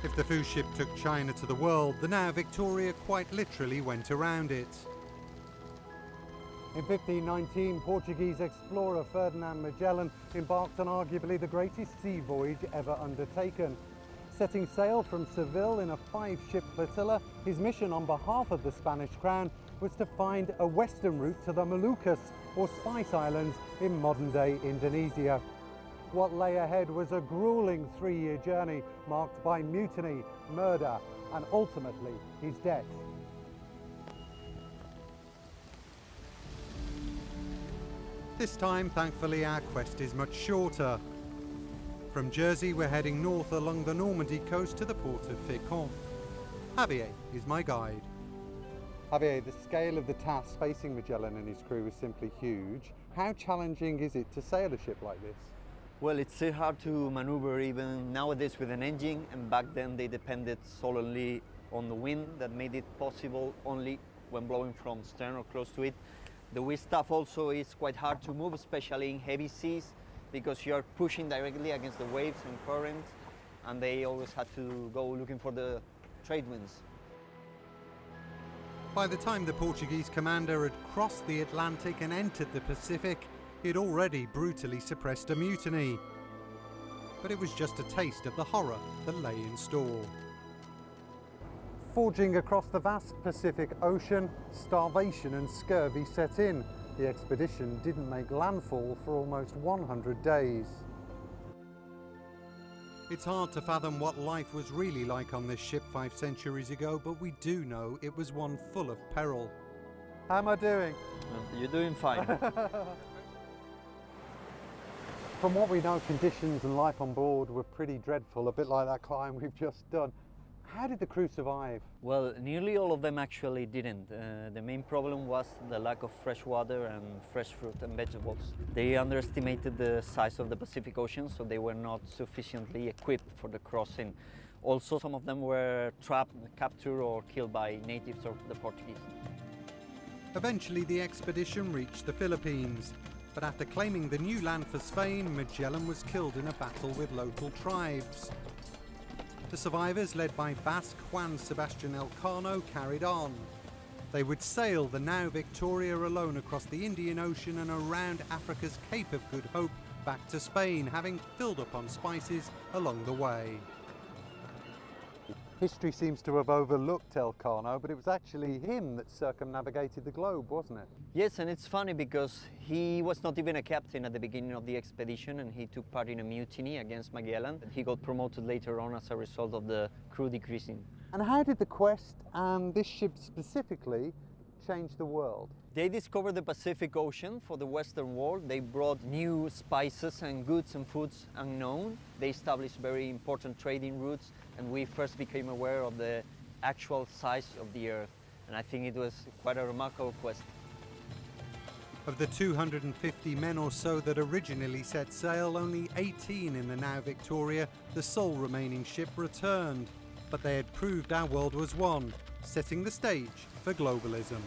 If the foo ship took China to the world, the Nao Victoria quite literally went around it. In 1519, Portuguese explorer Ferdinand Magellan embarked on arguably the greatest sea voyage ever undertaken. Setting sail from Seville in a 5-ship flotilla, his mission on behalf of the Spanish crown was to find a western route to the Moluccas, or Spice Islands, in modern-day Indonesia. What lay ahead was a grueling 3-year journey marked by mutiny, murder, and ultimately his death. This time, thankfully, our quest is much shorter. From Jersey, we're heading north along the Normandy coast to the port of Fécamp. Javier is my guide. Javier, the scale of the task facing Magellan and his crew is simply huge. How challenging is it to sail a ship like this? Well, it's so hard to maneuver even nowadays with an engine, and back then they depended solely on the wind that made it possible only when blowing from stern or close to it. The weed staff also is quite hard to move, especially in heavy seas, because you are pushing directly against the waves and currents, and they always had to go looking for the trade winds. By the time the Portuguese commander had crossed the Atlantic and entered the Pacific, he'd already brutally suppressed a mutiny. But it was just a taste of the horror that lay in store. Forging across the vast Pacific Ocean, starvation and scurvy set in. The expedition didn't make landfall for almost 100 days. It's hard to fathom what life was really like on this ship 5 centuries ago, but we do know it was one full of peril. How am I doing? You're doing fine. From what we know, conditions and life on board were pretty dreadful, a bit like that climb we've just done. How did the crew survive? Well, nearly all of them actually didn't. The main problem was the lack of fresh water and fresh fruit and vegetables. They underestimated the size of the Pacific Ocean, so they were not sufficiently equipped for the crossing. Also, some of them were trapped, captured or killed by natives or the Portuguese. Eventually, the expedition reached the Philippines. But after claiming the new land for Spain, Magellan was killed in a battle with local tribes. The survivors, led by Basque Juan Sebastian Elcano, carried on. They would sail the Nao Victoria alone across the Indian Ocean and around Africa's Cape of Good Hope back to Spain, having filled up on spices along the way. History seems to have overlooked Elcano, but it was actually him that circumnavigated the globe, wasn't it? Yes, and it's funny because he was not even a captain at the beginning of the expedition, and he took part in a mutiny against Magellan. He got promoted later on as a result of the crew decreasing. And how did the quest, and this ship specifically, change the world? They discovered the Pacific Ocean for the Western world. They brought new spices and goods and foods unknown. They established very important trading routes, and we first became aware of the actual size of the Earth. And I think it was quite a remarkable quest. Of the 250 men or so that originally set sail, only 18 in the Nao Victoria, the sole remaining ship, returned. But they had proved our world was one, setting the stage for globalism.